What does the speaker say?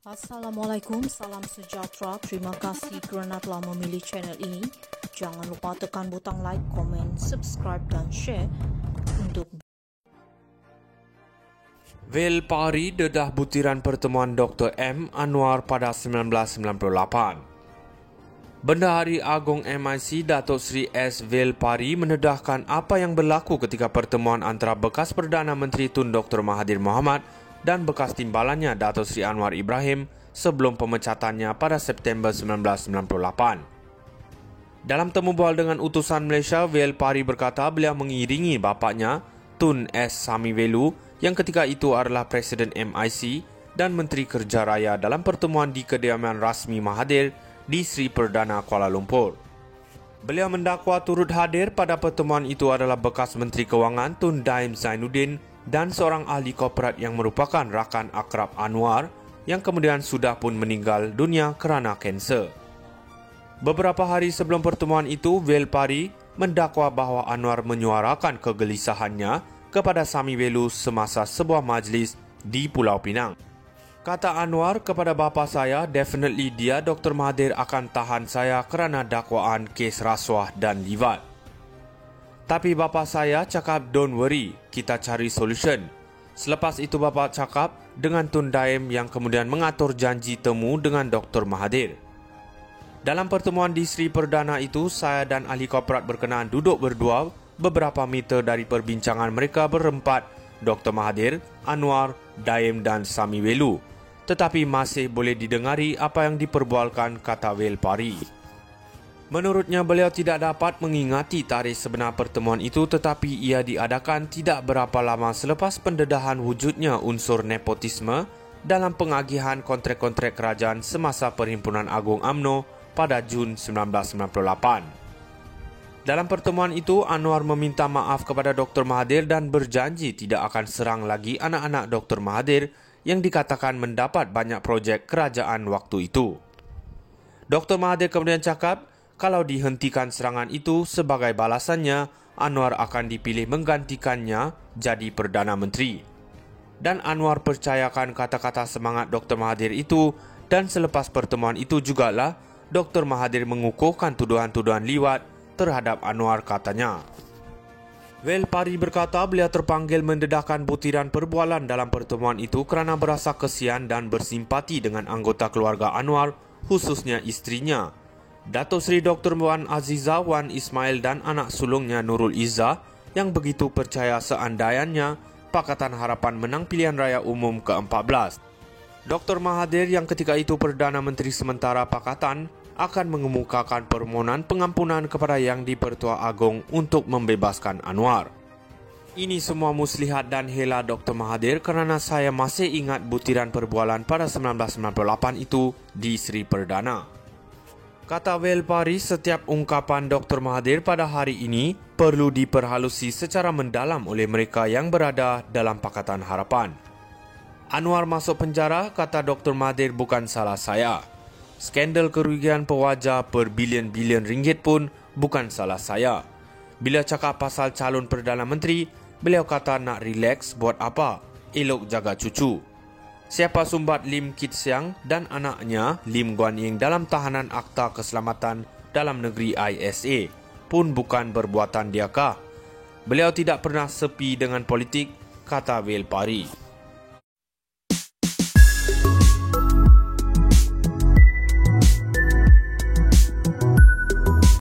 Assalamualaikum, salam sejahtera. Terima kasih kerana telah memilih channel ini. Jangan lupa tekan butang like, komen, subscribe dan share untuk Vel Pari dedah butiran pertemuan Dr. M. Anwar pada 1998. Bendahari Agong MIC Datuk Seri S. Vel Pari mendedahkan apa yang berlaku ketika pertemuan antara bekas Perdana Menteri Tun Dr. Mahathir Mohamad dan bekas timbalannya Datuk Seri Anwar Ibrahim sebelum pemecatannya pada September 1998. Dalam temu bual dengan utusan Malaysia, Vel Pari berkata beliau mengiringi bapaknya Tun S. Samiwelu yang ketika itu adalah Presiden MIC dan Menteri Kerja Raya dalam pertemuan di kediaman rasmi Mahathir di Sri Perdana Kuala Lumpur. Beliau mendakwa turut hadir pada pertemuan itu adalah bekas Menteri Kewangan Tun Daim Zainuddin dan seorang ahli korporat yang merupakan rakan akrab Anwar yang kemudian sudah pun meninggal dunia kerana kanser. Beberapa hari sebelum pertemuan itu, Vel Pari mendakwa bahawa Anwar menyuarakan kegelisahannya kepada Samiwelu semasa sebuah majlis di Pulau Pinang. Kata Anwar kepada bapa saya, definitely dia Dr. Mahathir akan tahan saya kerana dakwaan kes rasuah dan liwat. Tapi bapa saya cakap, don't worry, kita cari solution. Selepas itu bapa cakap dengan Tun Daim yang kemudian mengatur janji temu dengan Dr. Mahathir. Dalam pertemuan di Sri Perdana itu, saya dan ahli korporat berkenaan duduk berdua beberapa meter dari perbincangan mereka berempat, Dr. Mahathir, Anwar, Daim dan Samiwelu. Tetapi masih boleh didengari apa yang diperbualkan, kata Vel Pari. Menurutnya beliau tidak dapat mengingati tarikh sebenar pertemuan itu, tetapi ia diadakan tidak berapa lama selepas pendedahan wujudnya unsur nepotisme dalam pengagihan kontrak-kontrak kerajaan semasa Perhimpunan Agung UMNO pada Jun 1998. Dalam pertemuan itu, Anwar meminta maaf kepada Dr. Mahathir dan berjanji tidak akan serang lagi anak-anak Dr. Mahathir yang dikatakan mendapat banyak projek kerajaan waktu itu. Dr. Mahathir kemudian cakap, kalau dihentikan serangan itu, sebagai balasannya, Anwar akan dipilih menggantikannya jadi Perdana Menteri. Dan Anwar percayakan kata-kata semangat Dr. Mahathir itu, dan selepas pertemuan itu jugalah, Dr. Mahathir mengukuhkan tuduhan-tuduhan liwat terhadap Anwar, katanya. Vel Pari berkata beliau terpanggil mendedahkan butiran perbualan dalam pertemuan itu kerana berasa kesian dan bersimpati dengan anggota keluarga Anwar, khususnya istrinya, Datuk Seri Dr. Wan Aziza Wan Ismail dan anak sulungnya Nurul Izzah yang begitu percaya seandainya Pakatan Harapan menang pilihan raya umum ke-14. Dr. Mahathir yang ketika itu Perdana Menteri sementara Pakatan akan mengemukakan permohonan pengampunan kepada Yang di-Pertua Agong untuk membebaskan Anwar. Ini semua muslihat dan hela Dr. Mahathir kerana saya masih ingat butiran perbualan pada 1998 itu di Sri Perdana. Kata Vel Pari, setiap ungkapan Dr. Mahathir pada hari ini perlu diperhalusi secara mendalam oleh mereka yang berada dalam Pakatan Harapan. Anwar masuk penjara, kata Dr. Mahathir, bukan salah saya. Skandal kerugian pewajar berbilion-bilion ringgit pun bukan salah saya. Bila cakap pasal calon Perdana Menteri, beliau kata nak relax buat apa? Elok jaga cucu. Siapa sumbat Lim Kit Siang dan anaknya Lim Guan Ying dalam tahanan Akta Keselamatan Dalam Negeri ISA pun bukan perbuatan diakah. Beliau tidak pernah sepi dengan politik, kata Vel Pari.